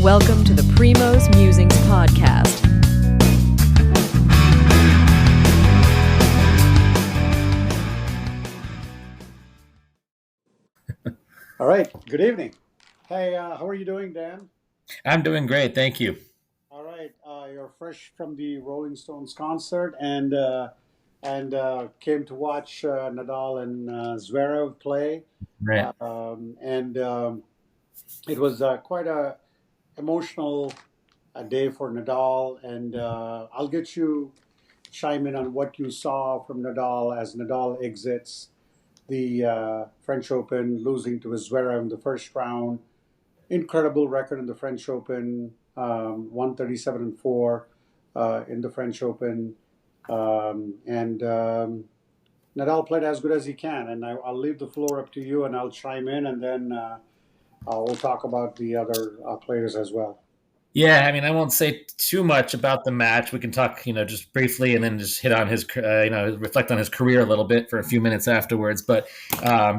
Welcome to the Primo's Musings podcast. All right. Good evening. Hey, how are you doing, Dan? I'm doing great, thank you. All right. You're fresh from the Rolling Stones concert and came to watch Nadal and Zverev play. Right. And it was quite a emotional day for Nadal. And I'll get you chime in on what you saw from Nadal as Nadal exits the French Open, losing to Zverev in the first round. Incredible record in the French Open, 137 and 4 in the French Open. And Nadal played as good as he can. And I'll leave the floor up to you and I'll chime in and then we'll talk about the other players as well. Yeah, I mean, I won't say too much about the match. We can talk, just briefly, and then just hit on his, reflect on his career a little bit for a few minutes afterwards. But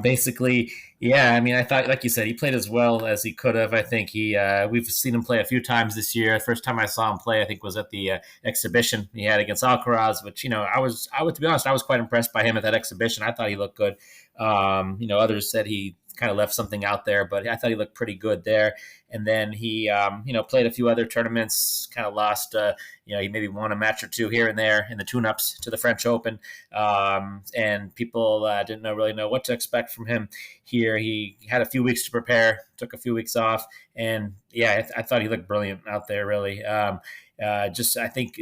basically, yeah, I mean, I thought, like you said, he played as well as he could have. I think we've seen him play a few times this year. The first time I saw him play, I think, was at the exhibition he had against Alcaraz, which, to be honest, I was quite impressed by him at that exhibition. I thought he looked good. Others said he kind of left something out there, but I thought he looked pretty good there. And then he, played a few other tournaments, kind of lost, he maybe won a match or two here and there in the tune-ups to the French Open. And people didn't really know what to expect from him here. He had a few weeks to prepare, took a few weeks off. And yeah, I thought he looked brilliant out there, really. I think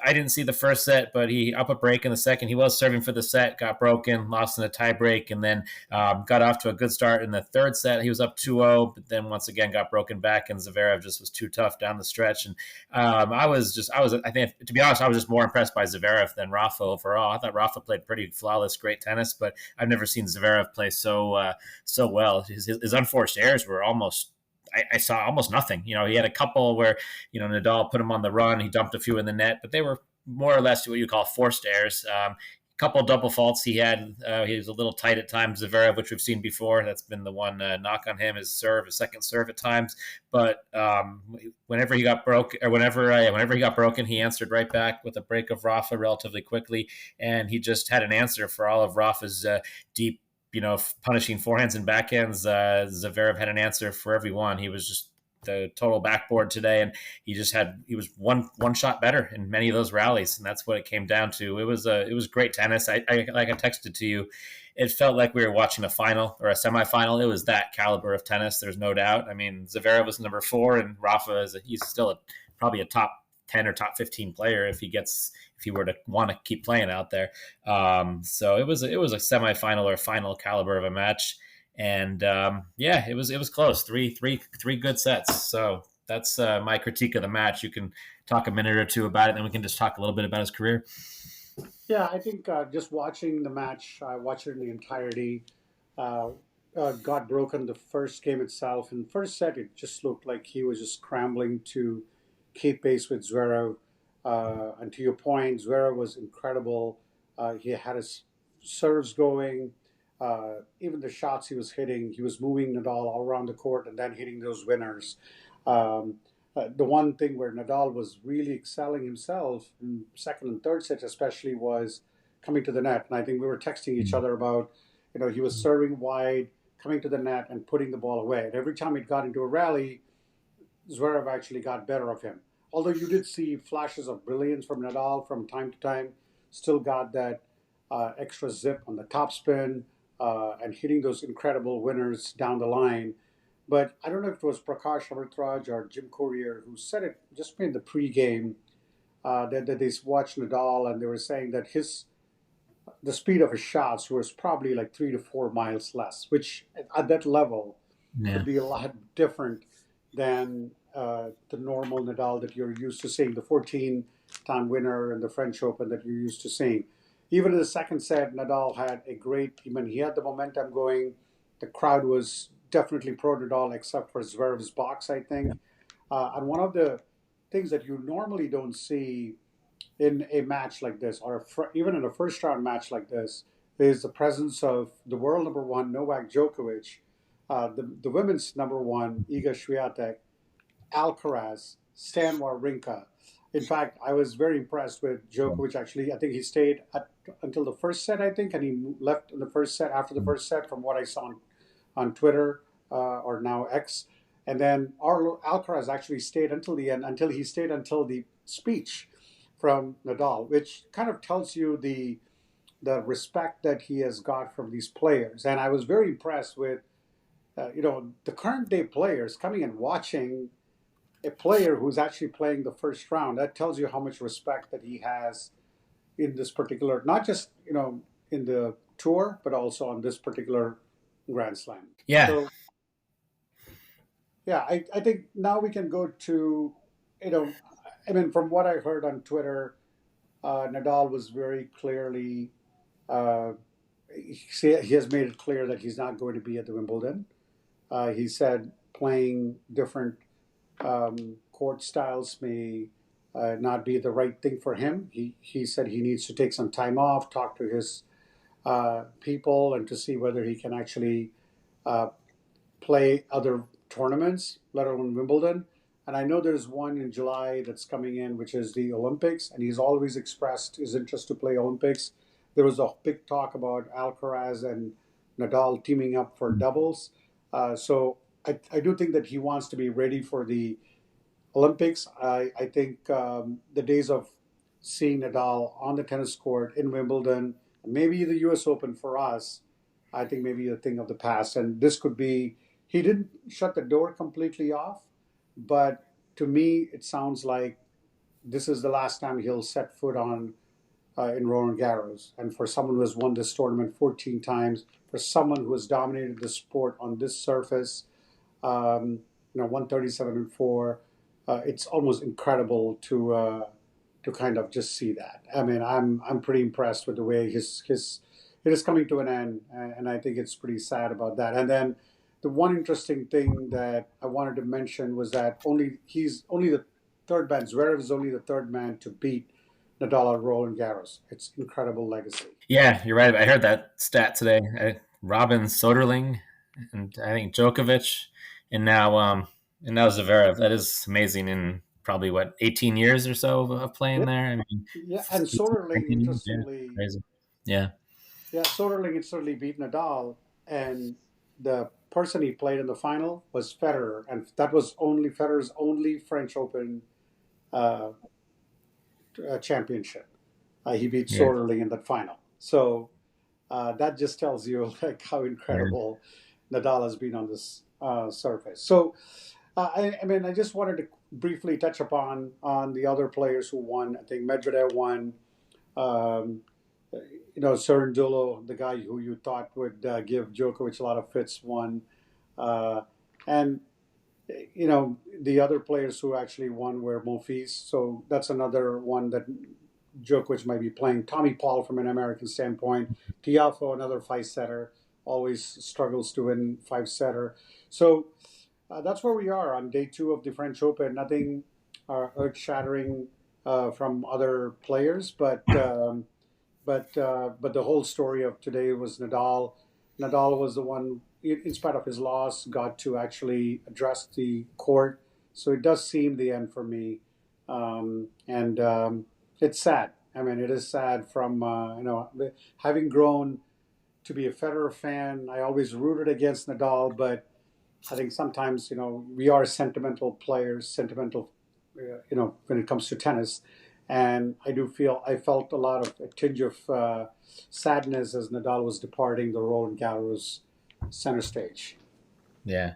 I didn't see the first set, but he up a break in the second. He was serving for the set, got broken, lost in a tie break, and then got off to a good start in the third set. He was up 2-0, but then once again got broken back, and Zverev just was too tough down the stretch. And I think, to be honest, I was just more impressed by Zverev than Rafa overall. I thought Rafa played pretty flawless, great tennis, but I've never seen Zverev play so well. His unforced errors were almost. I saw almost nothing. He had a couple where, Nadal put him on the run. He dumped a few in the net, but they were more or less what you call forced errors. A couple of double faults he had. He was a little tight at times, Zverev, which we've seen before. That's been the one knock on him, his second serve at times. But whenever he got broken, he answered right back with a break of Rafa relatively quickly. And he just had an answer for all of Rafa's deep, punishing forehands and backhands. Zverev had an answer for everyone. He was just the total backboard today, and he was one shot better in many of those rallies, and that's what it came down to. It was great tennis. I like I texted to you. It felt like we were watching a final or a semifinal. It was that caliber of tennis. There's no doubt. I mean, Zverev was number 4, and Rafa he's still probably a top 10 or top 15 player if he were to want to keep playing out there. So it was a semifinal or final caliber of a match. And it was close. Three good sets. So that's my critique of the match. You can talk a minute or two about it, then we can just talk a little bit about his career. Yeah, I think just watching the match, I watched it in the entirety. Got broken the first game itself. In the first set, it just looked like he was just scrambling to keep pace with Zverev. And to your point, Zverev was incredible. He had his serves going. Even the shots he was hitting, he was moving Nadal all around the court and then hitting those winners. The one thing where Nadal was really excelling himself in second and third sets especially was coming to the net. And I think we were texting each other about, he was serving wide, coming to the net and putting the ball away. And every time he got into a rally, Zverev actually got better of him. Although you did see flashes of brilliance from Nadal from time to time, still got that extra zip on the topspin and hitting those incredible winners down the line. But I don't know if it was Prakash Amritraj or Jim Courier who said it just in the pregame that they watched Nadal and they were saying that the speed of his shots was probably like 3 to 4 miles less, which at that level could be a lot different than the normal Nadal that you're used to seeing, the 14-time winner in the French Open that you're used to seeing. Even in the second set, Nadal had he had the momentum going. The crowd was definitely pro Nadal, except for Zverev's box, I think. And one of the things that you normally don't see in a match like this, or even in a first-round match like this, is the presence of the world number 1, Novak Djokovic, the women's number 1, Iga Swiatek, Alcaraz, Stan Wawrinka. In fact, I was very impressed with Djokovic. Actually, I think he stayed until the first set. I think, and he left in the first set after the first set, from what I saw on Twitter or now X. And then Alcaraz actually stayed until the end, until the speech from Nadal, which kind of tells you the respect that he has got from these players. And I was very impressed with the current day players coming and watching a player who's actually playing the first round. That tells you how much respect that he has in this particular, not just in the tour, but also on this particular Grand Slam. Yeah. So yeah, I think now we can go to, I mean, from what I heard on Twitter, Nadal was very clearly, uh, he has made it clear that he's not going to be at the Wimbledon. He said playing different court styles may not be the right thing for him. He said he needs to take some time off, talk to his people, and to see whether he can actually uh, play other tournaments, let alone Wimbledon. And I know there's one in July that's coming in, which is the Olympics, and he's always expressed his interest to play Olympics. There was a big talk about Alcaraz and Nadal teaming up for doubles. So I do think that he wants to be ready for the Olympics. I think the days of seeing Nadal on the tennis court in Wimbledon, maybe the U.S. Open for us, I think maybe a thing of the past. And this could be, he didn't shut the door completely off, but to me, it sounds like this is the last time he'll set foot on in Roland Garros. And for someone who has won this tournament 14 times, for someone who has dominated the sport on this surface, 137-4, it's almost incredible to kind of just see that. I mean, I'm pretty impressed with the way his it is coming to an end, and I think it's pretty sad about that. And then the one interesting thing that I wanted to mention was that he's only the third man. Zverev is only the third man to beat Nadal at Roland Garros. It's incredible legacy. Yeah, you're right. I heard that stat today. Robin Soderling, and I think Djokovic, and now Zverev. That is amazing. In probably 18 years or so of playing Yep. there. I mean, Yeah, and Soderling, 19 years, interestingly, crazy. Yeah. Soderling instantly beat Nadal, and the person he played in the final was Federer, and that was only Federer's only French Open uh, championship. He beat Yeah. Soderling in that final. So that just tells you like how incredible Nadal has been on this surface. So I mean, I just wanted to briefly touch upon on the other players who won. I think Medvedev won. Um, Cerundolo, the guy who you thought would give Djokovic a lot of fits, won. Uh, and, the other players who actually won were Monfils. So that's another one that Djokovic might be playing. Tommy Paul, from an American standpoint. Tiafoe, another five-setter, always struggles to win five-setter. So that's where we are on day two of the French Open. Nothing earth-shattering from other players, but the whole story of today was Nadal. Nadal was the one, in spite of his loss, got to actually address the court. So it does seem the end for me, and it's sad. I mean, it is sad from having grown to be a Federer fan. I always rooted against Nadal, but I think sometimes we are sentimental players, when it comes to tennis. And I felt a lot of a tinge of sadness as Nadal was departing the Roland Garros center stage. Yeah.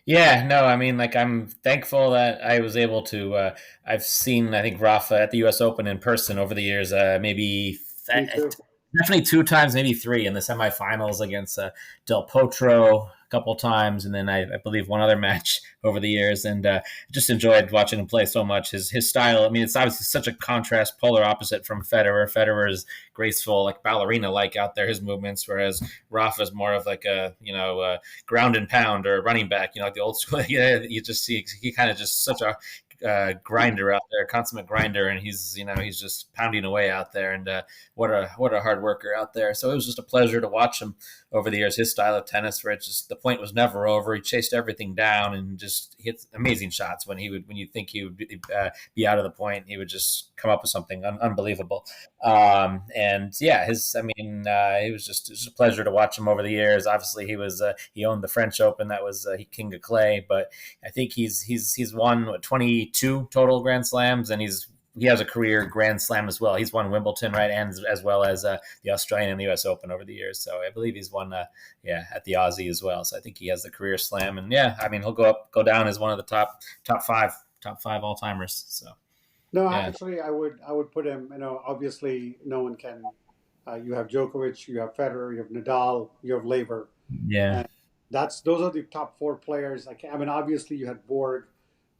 Yeah, no, I mean, like, I'm thankful that I was able to. I've seen, I think, Rafa at the U.S. Open in person over the years, maybe Me too. definitely two times, maybe three in the semifinals against Del Potro a couple times, and then I believe one other match over the years, and just enjoyed watching him play so much. His style, I mean, it's obviously such a contrast, polar opposite from Federer. Federer is graceful, like ballerina-like out there, his movements, whereas Rafa is more of like a ground and pound or running back, like the old school. Yeah, you just see he kind of just such a grinder out there, consummate grinder, and he's just pounding away out there, and what a hard worker out there. So it was just a pleasure to watch him over the years. His style of tennis, where it's just the point was never over. He chased everything down and just hit amazing shots when you think he would be out of the point, he would just come up with something unbelievable. And yeah, it was just a pleasure to watch him over the years. Obviously, he owned the French Open. That was king of clay, but I think he's won 22 total Grand Slams, and he has a career Grand Slam as well. He's won Wimbledon, right, and as well as the Australian and the U.S. Open over the years. So I believe he's won, at the Aussie as well. So I think he has the career slam, and he'll go down as one of the top five all timers. So No, yeah. actually, I would put him. Obviously, no one can. You have Djokovic, you have Federer, you have Nadal, you have Laver. Yeah. And those are the top four players. Obviously, you had Borg.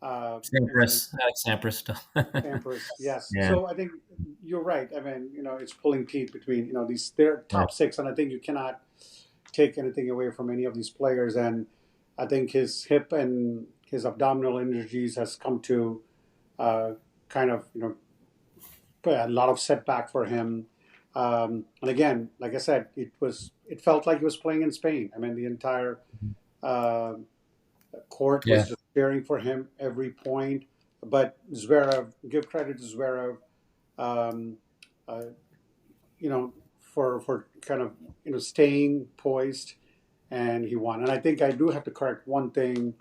Sampras, Alex Sampras still. Sampras, yes. Yeah. So I think you're right. It's pulling teeth between their top six, and I think you cannot take anything away from any of these players. And I think his hip and his abdominal injuries has come to kind of a lot of setback for him. And again, like I said, it felt like he was playing in Spain. The entire court was just cheering for him every point. But Zverev, give credit to Zverev, for kind of staying poised, and he won. And I think I do have to correct one thing,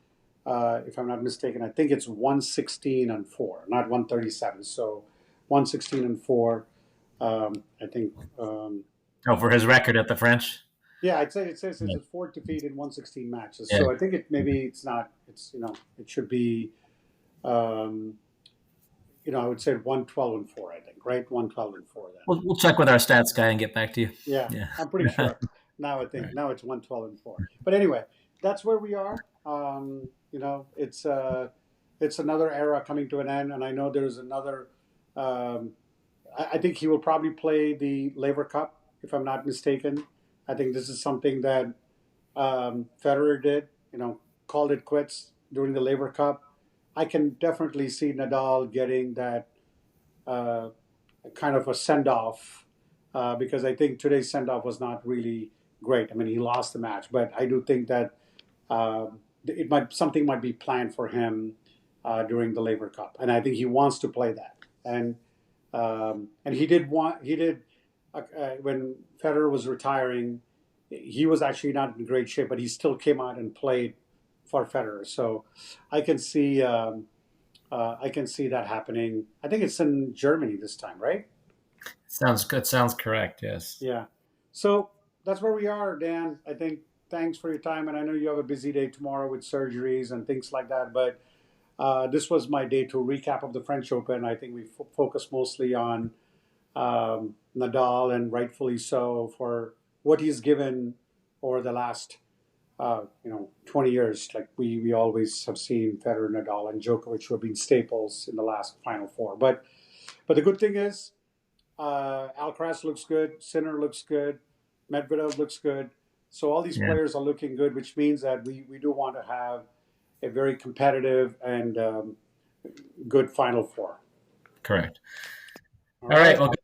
if I'm not mistaken. I think it's 116-4, not 137. So 116-4. I think. For his record at the French. Yeah, I'd say it says it's a 4 defeat in 116 matches. Yeah. So I think it's not. It should be. I would say 112-4. I think, right? 112-4. Then we'll check with our stats guy and get back to you. Yeah. I'm pretty sure. Now it's 112-4. But anyway, that's where we are. It's another era coming to an end, and I know there's another. I think he will probably play the Laver Cup, if I'm not mistaken. I think this is something that Federer did, called it quits during the Laver Cup. I can definitely see Nadal getting that kind of a send-off because I think today's send-off was not really great. He lost the match, but I do think that something might be planned for him during the Laver Cup, and I think he wants to play that. And he did when Federer was retiring, he was actually not in great shape, but he still came out and played for Federer. So I can see that happening. I think it's in Germany this time, right? Sounds good. Sounds correct. Yes. Yeah. So that's where we are, Dan. I think thanks for your time, and I know you have a busy day tomorrow with surgeries and things like that, but this was my day to recap of the French Open. I think we focused mostly on Nadal, and rightfully so, for what he's given over the last 20 years. Like we always have seen Federer, Nadal, and Djokovic, who have been staples in the last Final Four. But the good thing is Alcaraz looks good, Sinner looks good, Medvedev looks good. So all these players are looking good, which means that we do want to have a very competitive and good Final Four. Correct. All right. Well, good.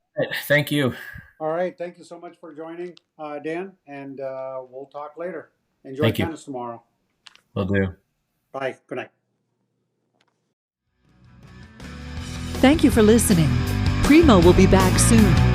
Thank you. All right. Thank you so much for joining, Dan, and we'll talk later. Enjoy tennis tomorrow. Will do. Bye. Good night. Thank you for listening. Primo will be back soon.